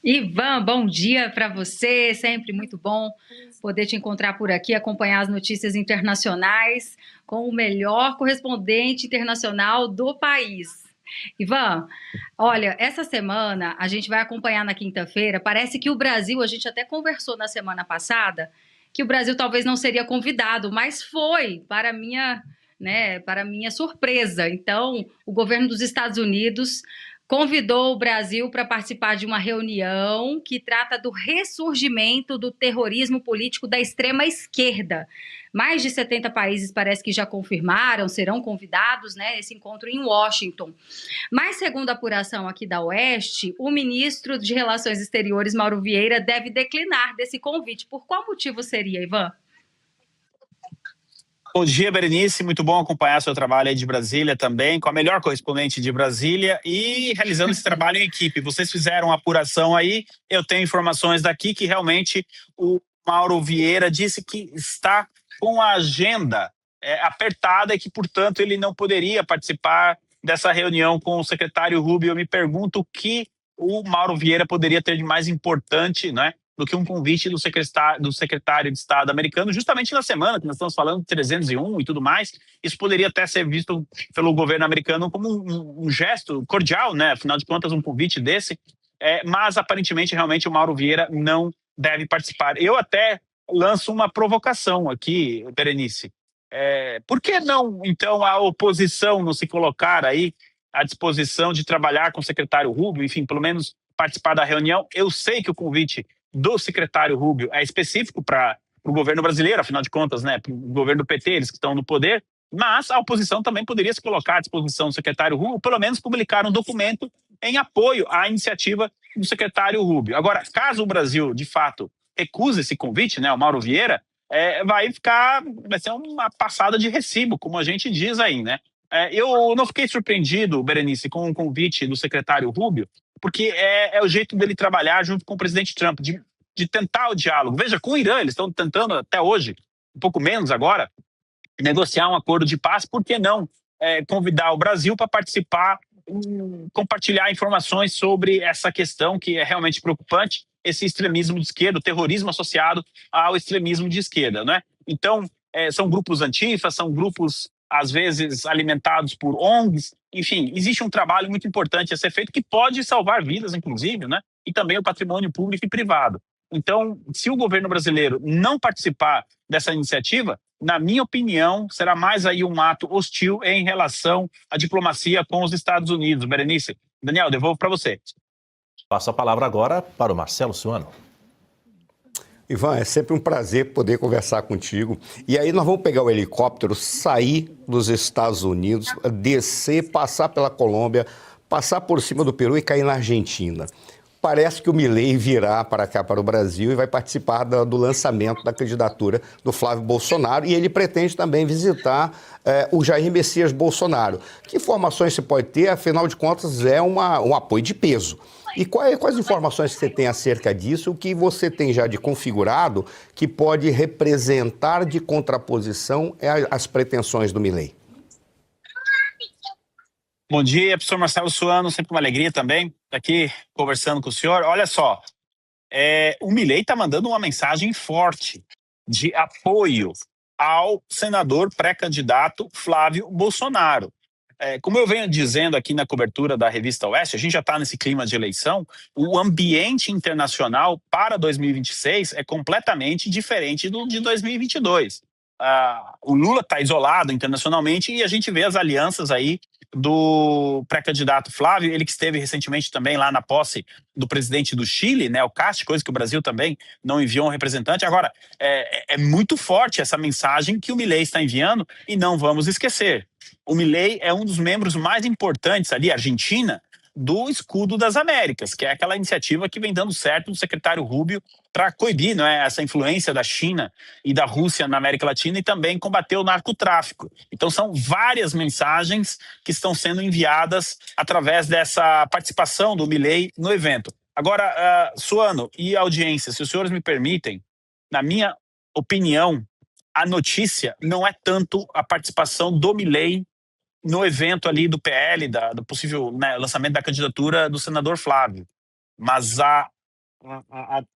Ivan, bom dia para você. Sempre muito bom poder te encontrar por aqui, acompanhar as notícias internacionais com o melhor correspondente internacional do país. Ivan, olha, essa semana a gente vai acompanhar na quinta-feira. Parece que o Brasil, a gente até conversou na semana passada, que o Brasil talvez não seria convidado, mas foi para minha surpresa. Então, o governo dos Estados Unidos convidou o Brasil para participar de uma reunião que trata do ressurgimento do terrorismo político da extrema esquerda. Mais de 70 países parece que já confirmaram, serão convidados, né, nesse encontro em Washington. Mas, segundo a apuração aqui da Oeste, o ministro de Relações Exteriores, Mauro Vieira, deve declinar desse convite. Por qual motivo seria, Ivan? Bom dia, Berenice. Muito bom acompanhar seu trabalho aí de Brasília também, com a melhor correspondente de Brasília e realizando esse trabalho em equipe. Vocês fizeram a apuração aí, eu tenho informações daqui que realmente o Mauro Vieira disse que está com a agenda apertada e que, portanto, ele não poderia participar dessa reunião com o secretário Rubio. Eu me pergunto o que o Mauro Vieira poderia ter de mais importante, né, do que um convite do secretário de Estado americano, justamente na semana que nós estamos falando de 301 e tudo mais. Isso poderia até ser visto pelo governo americano como um gesto cordial, né? Afinal de contas, um convite desse. Mas, aparentemente, realmente, o Mauro Vieira não deve participar. Eu até lanço uma provocação aqui, Berenice. Por que não, então, a oposição não se colocar aí à disposição de trabalhar com o secretário Rubio, enfim, pelo menos participar da reunião? Eu sei que o convite do secretário Rubio é específico para o governo brasileiro, afinal de contas, né, para o governo do PT, eles que estão no poder, mas a oposição também poderia se colocar à disposição do secretário Rubio, pelo menos publicar um documento em apoio à iniciativa do secretário Rubio. Agora, caso o Brasil, de fato, recuse esse convite, né, o Mauro Vieira, vai ser uma passada de recibo, como a gente diz aí, né? Eu não fiquei surpreendido, Berenice, com o convite do secretário Rubio, porque é o jeito dele trabalhar junto com o presidente Trump, de tentar o diálogo. Veja, com o Irã, eles estão tentando até hoje, um pouco menos agora, negociar um acordo de paz. Por que não convidar o Brasil para participar, compartilhar informações sobre essa questão que é realmente preocupante, esse extremismo de esquerda, o terrorismo associado ao extremismo de esquerda, né? Então, são grupos antifas, são grupos, às vezes, alimentados por ONGs, enfim, existe um trabalho muito importante a ser feito que pode salvar vidas, inclusive, né? E também o patrimônio público e privado. Então, se o governo brasileiro não participar dessa iniciativa, na minha opinião, será mais aí um ato hostil em relação à diplomacia com os Estados Unidos. Berenice, Daniel, devolvo para você. Passo a palavra agora para o Marcelo Suano. Ivan, é sempre um prazer poder conversar contigo. E aí nós vamos pegar o helicóptero, sair dos Estados Unidos, descer, passar pela Colômbia, passar por cima do Peru e cair na Argentina. Parece que o Milei virá para cá, para o Brasil, e vai participar do lançamento da candidatura do Flávio Bolsonaro, e ele pretende também visitar o Jair Messias Bolsonaro. Que informações se pode ter? Afinal de contas, é um apoio de peso. E quais informações você tem acerca disso? O que você tem já de configurado que pode representar de contraposição às pretensões do Milei? Bom dia, professor Marcelo Suano, sempre uma alegria também estar aqui conversando com o senhor. Olha só, o Milei está mandando uma mensagem forte de apoio ao senador pré-candidato Flávio Bolsonaro. Como eu venho dizendo aqui na cobertura da revista Oeste, a gente já está nesse clima de eleição, o ambiente internacional para 2026 é completamente diferente do de 2022. O Lula está isolado internacionalmente e a gente vê as alianças aí do pré-candidato Flávio, ele que esteve recentemente também lá na posse do presidente do Chile, né, o Cast, coisa que o Brasil também não enviou um representante. Agora, é muito forte essa mensagem que o Milei está enviando e não vamos esquecer. O Milei é um dos membros mais importantes ali, Argentina, do Escudo das Américas, que é aquela iniciativa que vem dando certo do secretário Rubio para coibir, não é, essa influência da China e da Rússia na América Latina e também combater o narcotráfico. Então são várias mensagens que estão sendo enviadas através dessa participação do Milei no evento. Agora, Suano e audiência, se os senhores me permitem, na minha opinião, a notícia não é tanto a participação do Milei no evento ali do PL, do possível, né, lançamento da candidatura do senador Flávio. Mas a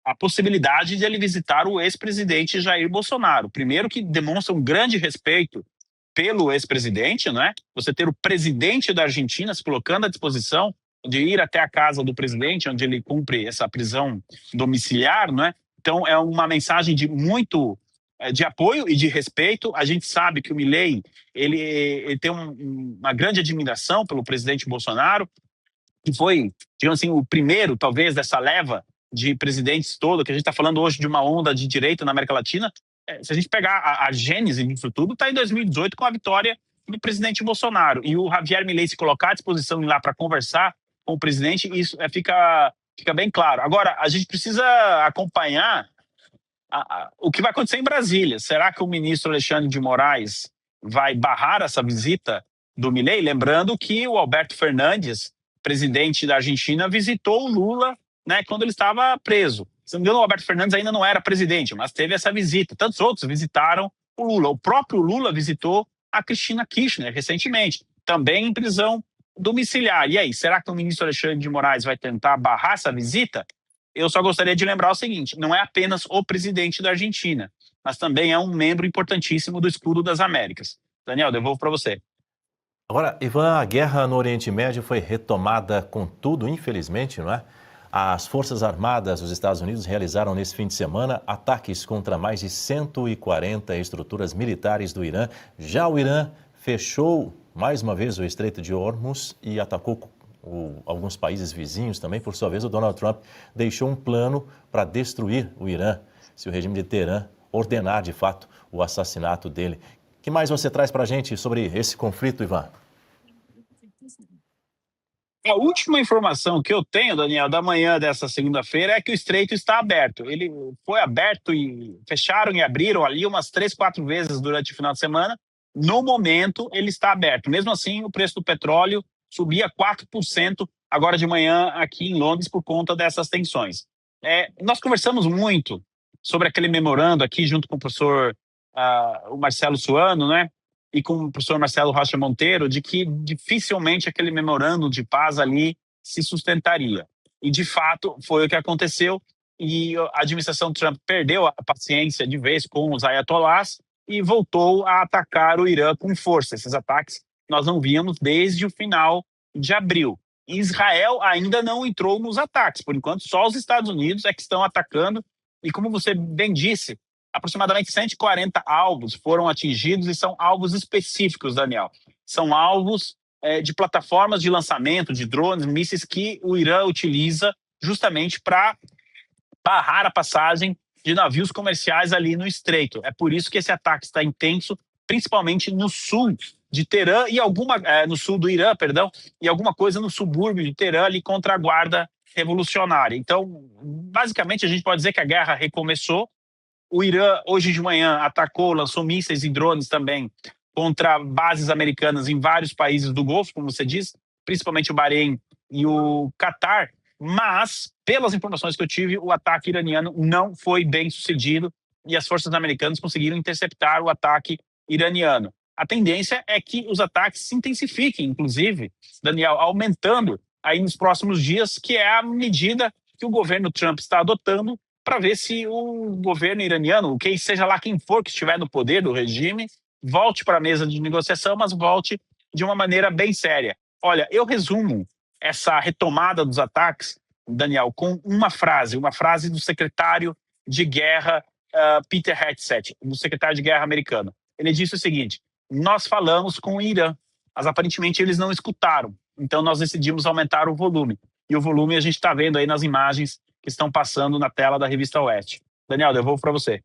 a possibilidade de ele visitar o ex-presidente Jair Bolsonaro. Primeiro, que demonstra um grande respeito pelo ex-presidente, né? Você ter o presidente da Argentina se colocando à disposição de ir até a casa do presidente, onde ele cumpre essa prisão domiciliar, né? Então é uma mensagem de muito de apoio e de respeito. A gente sabe que o Milei ele tem uma grande admiração pelo presidente Bolsonaro, que foi, digamos assim, o primeiro, talvez, dessa leva de presidentes todo, que a gente está falando hoje de uma onda de direita na América Latina. Se a gente pegar a gênese disso tudo, está em 2018 com a vitória do presidente Bolsonaro. E o Javier Milei se colocar à disposição de ir lá para conversar com o presidente, isso fica bem claro. Agora, a gente precisa acompanhar o que vai acontecer em Brasília. Será que o ministro Alexandre de Moraes vai barrar essa visita do Milei? Lembrando que o Alberto Fernandes, presidente da Argentina, visitou o Lula, né, quando ele estava preso. Se não me engano, o Alberto Fernandes ainda não era presidente, mas teve essa visita. Tantos outros visitaram o Lula. O próprio Lula visitou a Cristina Kirchner recentemente, também em prisão domiciliar. E aí, será que o ministro Alexandre de Moraes vai tentar barrar essa visita? Eu só gostaria de lembrar o seguinte: não é apenas o presidente da Argentina, mas também é um membro importantíssimo do Escudo das Américas. Daniel, devolvo para você. Agora, Ivan, a guerra no Oriente Médio foi retomada com tudo, infelizmente, não é? As Forças Armadas dos Estados Unidos realizaram nesse fim de semana ataques contra mais de 140 estruturas militares do Irã. Já o Irã fechou mais uma vez o Estreito de Hormuz e atacou alguns países vizinhos também. Por sua vez, o Donald Trump deixou um plano para destruir o Irã, se o regime de Teherã ordenar de fato o assassinato dele. O que mais você traz para a gente sobre esse conflito, Ivan? A última informação que eu tenho, Daniel, da manhã dessa segunda-feira é que o estreito está aberto. Ele foi aberto e fecharam e abriram ali umas 3, 4 vezes durante o final de semana. No momento, ele está aberto. Mesmo assim, o preço do petróleo subia 4% agora de manhã aqui em Londres por conta dessas tensões. Nós conversamos muito sobre aquele memorando aqui junto com o professor o Marcelo Suano, né? E com o professor Marcelo Rocha Monteiro, de que dificilmente aquele memorando de paz ali se sustentaria. E, de fato, foi o que aconteceu, e a administração Trump perdeu a paciência de vez com os ayatollahs e voltou a atacar o Irã com força. Esses ataques nós não víamos desde o final de abril. Israel ainda não entrou nos ataques, por enquanto só os Estados Unidos é que estão atacando, e como você bem disse, aproximadamente 140 alvos foram atingidos, e são alvos específicos, Daniel. São alvos de plataformas de lançamento de drones, mísseis que o Irã utiliza justamente para barrar a passagem de navios comerciais ali no estreito. É por isso que esse ataque está intenso, principalmente no sul de Teherã e no sul do Irã, perdão, e alguma coisa no subúrbio de Teherã ali contra a guarda revolucionária. Então, basicamente, a gente pode dizer que a guerra recomeçou. O Irã, hoje de manhã, atacou, lançou mísseis e drones também contra bases americanas em vários países do Golfo, como você diz, principalmente o Bahrein e o Catar. Mas, pelas informações que eu tive, o ataque iraniano não foi bem sucedido e as forças americanas conseguiram interceptar o ataque iraniano. A tendência é que os ataques se intensifiquem, inclusive, Daniel, aumentando aí nos próximos dias, que é a medida que o governo Trump está adotando para ver se o governo iraniano, seja lá quem for que estiver no poder do regime, volte para a mesa de negociação, mas volte de uma maneira bem séria. Olha, eu resumo essa retomada dos ataques, Daniel, com uma frase do secretário de guerra Peter Hegseth, do secretário de guerra americano. Ele disse o seguinte: nós falamos com o Irã, mas aparentemente eles não escutaram, então nós decidimos aumentar o volume. E o volume a gente está vendo aí nas imagens que estão passando na tela da Revista Oeste. Daniel, devolvo para você.